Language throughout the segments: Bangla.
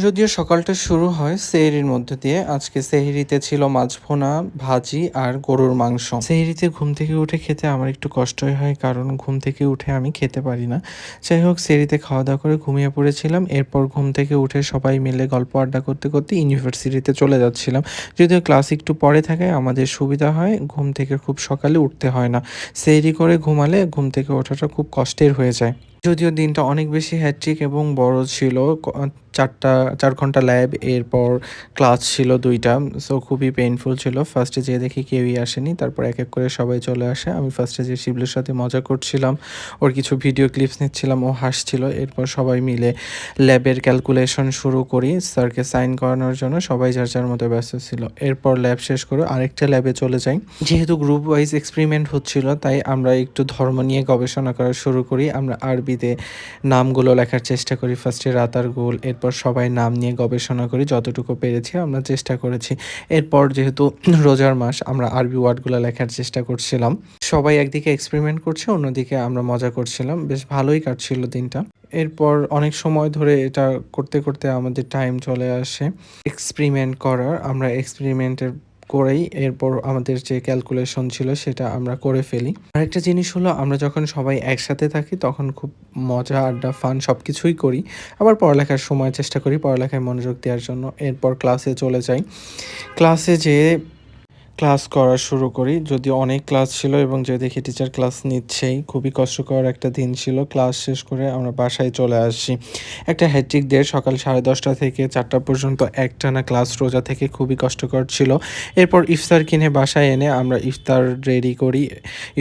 যদিও সকালটা শুরু হয় সেহরির মধ্য দিয়ে। আজকে সেহরিতে ছিল মাছ ভুনা, ভাজি আর গরুর মাংস। সেহরিতে ঘুম থেকে উঠে খেতে আমার একটু কষ্টই হয়, কারণ ঘুম থেকে উঠে আমি খেতে পারি না। যাই হোক, সেহরিতে খাওয়া-দাওয়া করে ঘুমিয়ে পড়েছিলাম। এরপর ঘুম থেকে উঠে সবাই মিলে গল্প আড্ডা করতে, করতে ইউনিভার্সিটিতে চলে যাচ্ছিলাম। যদিও ক্লাস একটু পরে থাকায় আমাদের সুবিধা হয়, ঘুম থেকে খুব সকালে উঠতে হয় না। সেহরি করে ঘুমালে ঘুম থেকে ওঠাটা খুব কষ্টের হয়ে যায়। যদিও দিনটা অনেক বেশি হ্যাট্রিক এবং বড় ছিল। ৪ ঘন্টা ল্যাব, এরপর ক্লাস ছিল ২ টা। সো খুবই পেইনফুল ছিল। ফার্স্টে যেয়ে দেখি কেউই আসেনি। তারপর এক, এক করে সবাই চলে আসে। আমি ফার্স্টে যেয়ে শিবলুর সাথে মজা করছিলাম। ওর কিছু ভিডিও ক্লিপস নিচ্ছিলাম, ও হাসছিল। এরপর সবাই মিলে ল্যাবের ক্যালকুলেশন শুরু করি। স্যারকে সাইন করানোর জন্য সবাই যার, যার মতো ব্যস্ত ছিল। এরপর ল্যাব শেষ করে আরেকটা ল্যাবে চলে যাই। যেহেতু গ্রুপ ওয়াইজ এক্সপেরিমেন্ট হচ্ছিল, তাই আমরা একটু ধর্ম নিয়ে গবেষণা করা শুরু করি। আমরা আরবিতে নামগুলো লেখার চেষ্টা করি। ফার্স্টে রাতার গোল, এরপর সবাই নাম নিয়ে গবেষণা করি। যতটুকু পেরেছি আমরা চেষ্টা করেছি। এরপর যেহেতু রোজার মাস, আমরা আরবি ওয়ার্ডগুলো লেখার চেষ্টা করছিলাম। সবাই একদিকে এক্সপেরিমেন্ট করছে, অন্যদিকে আমরা মজা করছিলাম। বেশ ভালোই কাটছিল দিনটা। এরপর অনেক সময় ধরে এটা করতে, করতে আমাদের টাইম চলে আসে এক্সপেরিমেন্ট করার। আমরা এক্সপেরিমেন্টের করেই এরপর আমাদের যে ক্যালকুলেশন ছিল সেটা আমরা করে ফেলি। আরেকটা জিনিস হলো, আমরা যখন সবাই একসাথে থাকি তখন খুব মজা, আড্ডা, ফান সবকিছুই করি। আবার পড়ালেখার সময় চেষ্টা করি পড়ালেখায় মনোযোগ দেওয়ার জন্য। এরপর ক্লাসে চলে যাই। ক্লাসে যেয়ে ক্লাস করা শুরু করি। যদিও অনেক ক্লাস ছিল এবং যে দেখি টিচার ক্লাস নিচ্ছেই। খুবই কষ্টকর একটা দিন ছিল। ক্লাস শেষ করে আমরা বাসায় চলে আসি। একটা হ্যাট্রিক ডে, সকাল 10:30 থেকে 4টা পর্যন্ত একটানা ক্লাস, রোজা থেকে খুবই কষ্টকর ছিল। এরপর ইফতার কিনে বাসায় এনে আমরা ইফতার রেডি করি।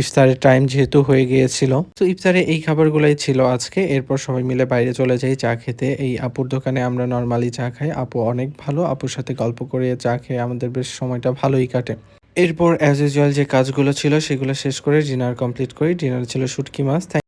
ইফতারের টাইম যেহেতু হয়ে গিয়েছিল, তো ইফতারে এই খাবারগুলাই ছিল আজকে। এরপর সবাই মিলে বাইরে চলে যাই চা খেতে। এই আপুর দোকানে আমরা নরমালি চা খাই। আপু অনেক ভালো। আপুর সাথে গল্প করে চা খেয়ে আমাদের বেশ সময়টা ভালোই কাটে। এরপর অ্যাজ ইউজুয়াল যে কাজগুলো ছিল সেগুলো শেষ করে ডিনার কমপ্লিট করি। ডিনারে ছিল শুটকি মাছ।